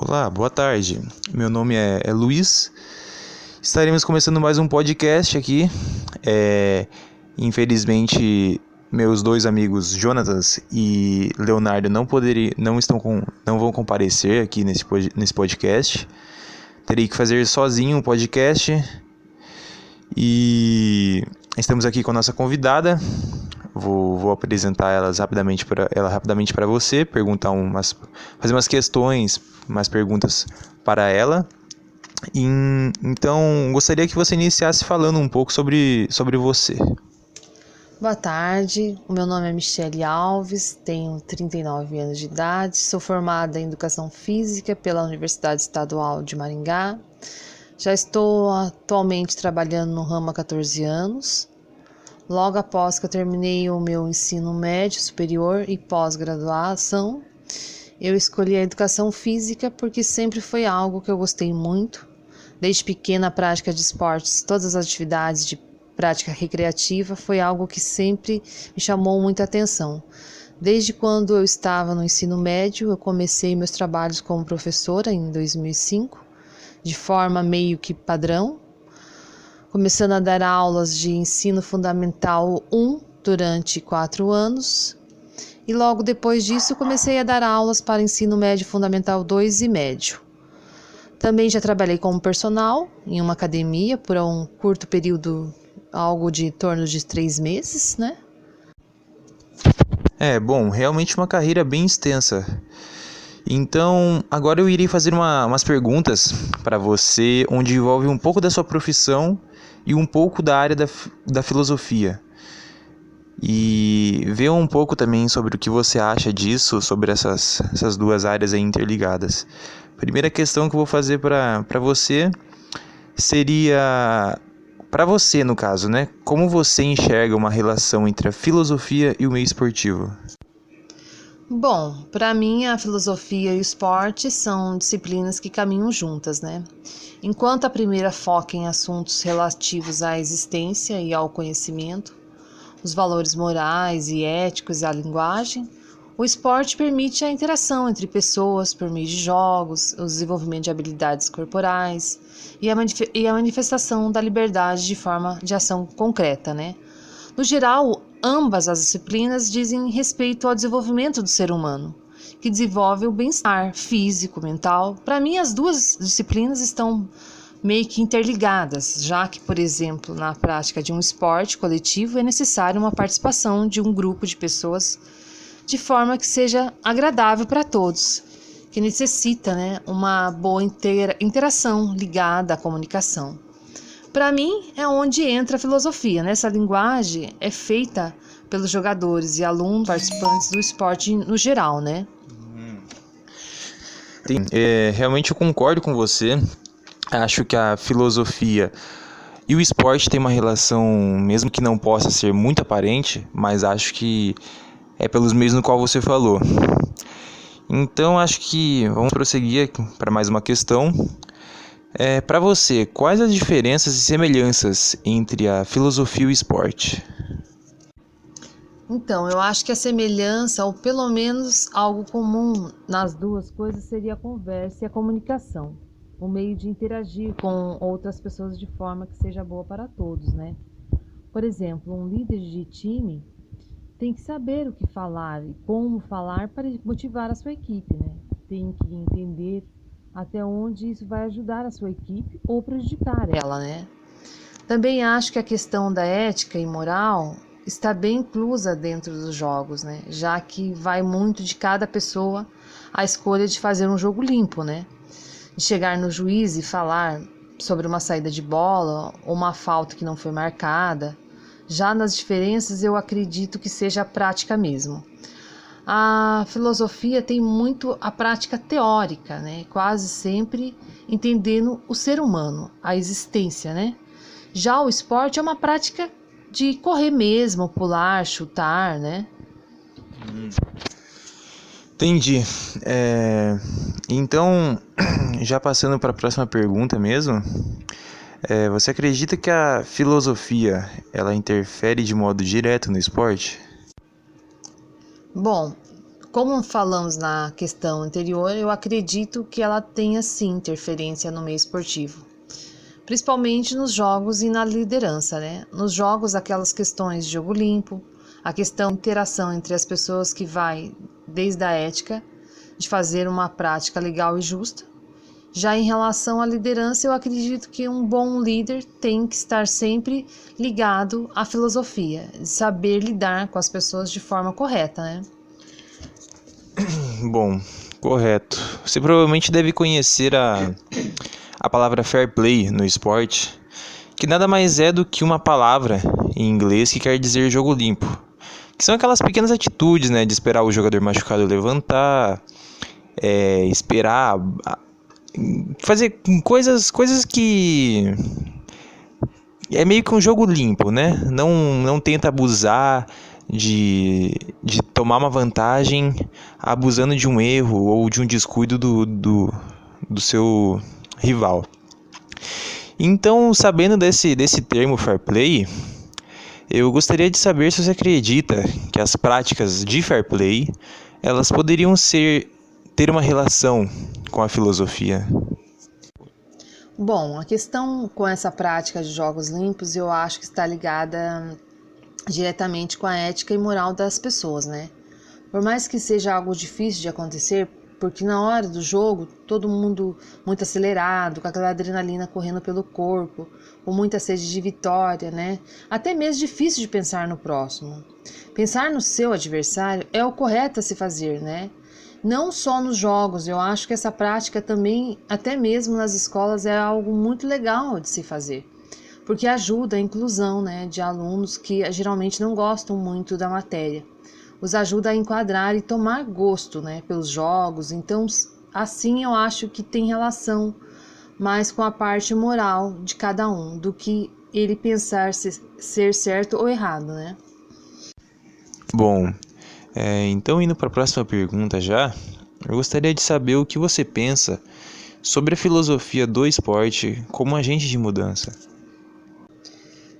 Olá, boa tarde. Meu nome é Luiz. Estaremos começando mais um podcast aqui. Infelizmente, meus dois amigos Jonatas e Leonardo não vão comparecer aqui nesse podcast. Terei que fazer sozinho um podcast. E estamos aqui com a nossa convidada. Vou apresentar ela rapidamente para você, fazer umas questões, umas perguntas para ela. Então, gostaria que você iniciasse falando um pouco sobre você. Boa tarde, o meu nome é Michele Alves, tenho 39 anos de idade, sou formada em Educação Física pela Universidade Estadual de Maringá. Já estou atualmente trabalhando no ramo há 14 anos. Logo após que eu terminei o meu ensino médio, superior e pós-graduação, eu escolhi a Educação Física porque sempre foi algo que eu gostei muito. Desde pequena, a prática de esportes, todas as atividades de prática recreativa foi algo que sempre me chamou muita atenção. Desde quando eu estava no ensino médio, eu comecei meus trabalhos como professora em 2005, de forma meio que padrão, começando a dar aulas de ensino fundamental 1 durante 4 anos, e logo depois disso comecei a dar aulas para ensino médio fundamental 2 e médio. Também já trabalhei como personal em uma academia por um curto período, algo de em torno de 3 meses, né? Realmente uma carreira bem extensa. Então, agora eu irei fazer umas perguntas para você, onde envolve um pouco da sua profissão e um pouco da área da filosofia. E ver um pouco também sobre o que você acha disso, sobre essas duas áreas aí interligadas. Primeira questão que eu vou fazer para você seria, para você no caso, né? Como você enxerga uma relação entre a filosofia e o meio esportivo? Bom, para mim a filosofia e o esporte são disciplinas que caminham juntas, né? Enquanto a primeira foca em assuntos relativos à existência e ao conhecimento, os valores morais e éticos e a linguagem, o esporte permite a interação entre pessoas por meio de jogos, o desenvolvimento de habilidades corporais e a manifestação da liberdade de forma de ação concreta, né? No geral, ambas as disciplinas dizem respeito ao desenvolvimento do ser humano, que desenvolve o bem-estar físico, mental. Para mim, as duas disciplinas estão meio que interligadas, já que, por exemplo, na prática de um esporte coletivo é necessário uma participação de um grupo de pessoas de forma que seja agradável para todos, que necessita, né, uma boa interação ligada à comunicação. Para mim, é onde entra a filosofia. Essa linguagem é feita pelos jogadores e alunos participantes do esporte no geral, né? Realmente eu concordo com você. Acho que a filosofia e o esporte têm uma relação, mesmo que não possa ser muito aparente, mas acho que é pelos meios no qual você falou. Então, acho que vamos prosseguir para mais uma questão. Para você, quais as diferenças e semelhanças entre a filosofia e o esporte? Então, eu acho que a semelhança, ou pelo menos algo comum nas duas coisas, seria a conversa e a comunicação, o meio de interagir com outras pessoas de forma que seja boa para todos, né? Por exemplo, um líder de time tem que saber o que falar e como falar para motivar a sua equipe, né? Tem que entender até onde isso vai ajudar a sua equipe ou prejudicar ela, né? Também acho que a questão da ética e moral está bem inclusa dentro dos jogos, né? Já que vai muito de cada pessoa a escolha de fazer um jogo limpo, né? De chegar no juiz e falar sobre uma saída de bola ou uma falta que não foi marcada. Já nas diferenças, eu acredito que seja a prática mesmo. A filosofia tem muito a prática teórica, né? Quase sempre entendendo o ser humano, a existência, né? Já o esporte é uma prática de correr mesmo, pular, chutar, né? Entendi. Então, já passando para a próxima pergunta mesmo, você acredita que a filosofia ela interfere de modo direto no esporte? Bom, Como falamos na questão anterior, eu acredito que ela tenha sim interferência no meio esportivo, principalmente nos jogos e na liderança, né? Nos jogos, aquelas questões de jogo limpo, a questão de interação entre as pessoas que vai desde a ética, de fazer uma prática legal e justa. Já em relação à liderança, eu acredito que um bom líder tem que estar sempre ligado à filosofia, de saber lidar com as pessoas de forma correta, né? Bom, correto. Você provavelmente deve conhecer a palavra fair play no esporte, que nada mais é do que uma palavra em inglês que quer dizer jogo limpo. Que são aquelas pequenas atitudes, né, de esperar o jogador machucado levantar, esperar, fazer coisas que é meio que um jogo limpo, né? Não tenta abusar de tomar uma vantagem abusando de um erro ou de um descuido do seu rival. Então, sabendo desse termo fair play, eu gostaria de saber se você acredita que as práticas de fair play elas poderiam ter uma relação com a filosofia. Bom, a questão com essa prática de jogos limpos, eu acho que está ligada diretamente com a ética e moral das pessoas, né? Por mais que seja algo difícil de acontecer, porque na hora do jogo, todo mundo muito acelerado, com aquela adrenalina correndo pelo corpo, com muita sede de vitória, né? Até mesmo difícil de pensar no próximo. Pensar no seu adversário é o correto a se fazer, né? Não só nos jogos, eu acho que essa prática também, até mesmo nas escolas, é algo muito legal de se fazer. Porque ajuda a inclusão, né, de alunos que geralmente não gostam muito da matéria. Os ajuda a enquadrar e tomar gosto, né, pelos jogos. Então, assim eu acho que tem relação mais com a parte moral de cada um, do que ele pensar ser certo ou errado, né? Bom, então indo para a próxima pergunta já, eu gostaria de saber o que você pensa sobre a filosofia do esporte como agente de mudança.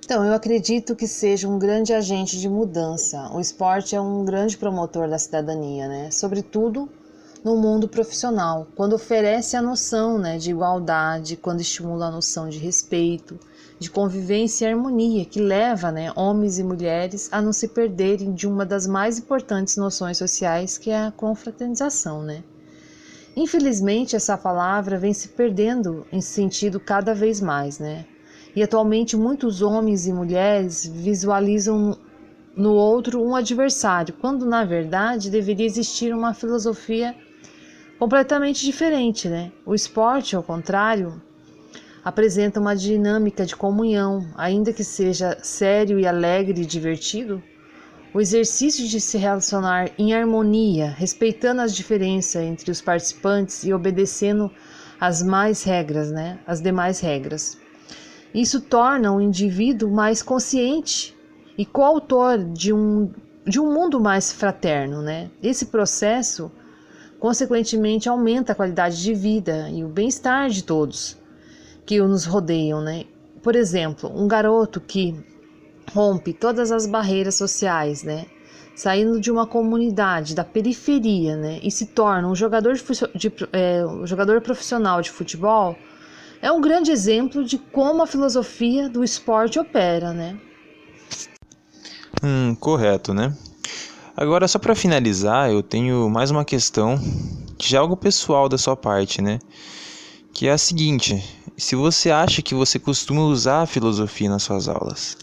Então, eu acredito que seja um grande agente de mudança. O esporte é um grande promotor da cidadania, né? Sobretudo no mundo profissional, quando oferece a noção, né, de igualdade, quando estimula a noção de respeito, de convivência e harmonia, que leva, né, homens e mulheres a não se perderem de uma das mais importantes noções sociais, que é a confraternização, né? Infelizmente, essa palavra vem se perdendo em sentido cada vez mais, né? E atualmente muitos homens e mulheres visualizam no outro um adversário, quando na verdade deveria existir uma filosofia completamente diferente, né? O esporte, ao contrário, apresenta uma dinâmica de comunhão, ainda que seja sério e alegre e divertido. O exercício de se relacionar em harmonia, respeitando as diferenças entre os participantes e obedecendo às demais regras. Isso torna o indivíduo mais consciente e coautor de um mundo mais fraterno, né? Esse processo, consequentemente, aumenta a qualidade de vida e o bem-estar de todos que nos rodeiam, né? Por exemplo, um garoto que rompe todas as barreiras sociais, né? Saindo de uma comunidade da periferia, né? E se torna um jogador profissional de futebol, é um grande exemplo de como a filosofia do esporte opera, né? Correto, né? Agora, só para finalizar, eu tenho mais uma questão, que já é algo pessoal da sua parte, né? Que é a seguinte: se você acha que você costuma usar a filosofia nas suas aulas?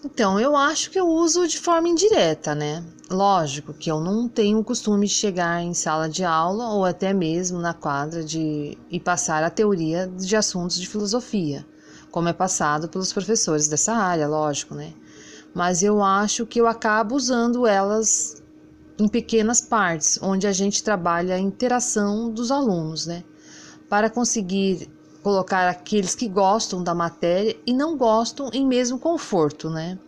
Então, eu acho que eu uso de forma indireta, né? Lógico que eu não tenho o costume de chegar em sala de aula ou até mesmo na quadra e passar a teoria de assuntos de filosofia, como é passado pelos professores dessa área, lógico, né? Mas eu acho que eu acabo usando elas em pequenas partes, onde a gente trabalha a interação dos alunos, né? Para conseguir colocar aqueles que gostam da matéria e não gostam em mesmo conforto, né?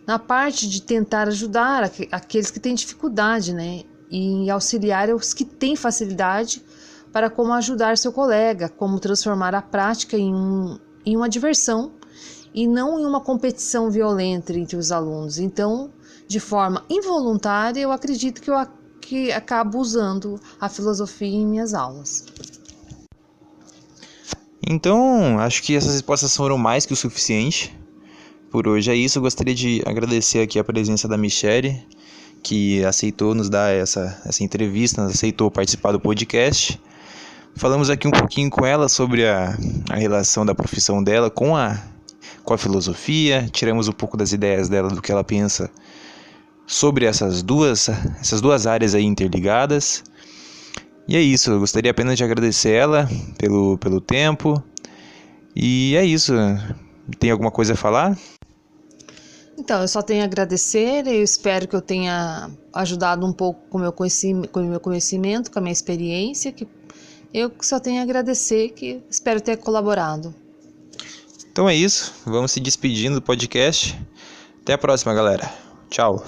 Na parte de tentar ajudar aqueles que têm dificuldade, né? E auxiliar os que têm facilidade para como ajudar seu colega, como transformar a prática em uma diversão e não em uma competição violenta entre os alunos. Então, de forma involuntária, eu acredito que acabo usando a filosofia em minhas aulas. Então, acho que essas respostas foram mais que o suficiente. Por hoje é isso. Eu gostaria de agradecer aqui a presença da Michele, que aceitou nos dar essa entrevista, aceitou participar do podcast. Falamos aqui um pouquinho com ela sobre a relação da profissão dela com a filosofia, tiramos um pouco das ideias dela do que ela pensa sobre essas duas áreas aí interligadas. E é isso, eu gostaria apenas de agradecer ela pelo tempo. E é isso. Tem alguma coisa a falar? Então, eu só tenho a agradecer, eu espero que eu tenha ajudado um pouco com o meu conhecimento, com a minha experiência, que eu só tenho a agradecer, que espero ter colaborado. Então é isso, vamos se despedindo do podcast. Até a próxima, galera. Tchau.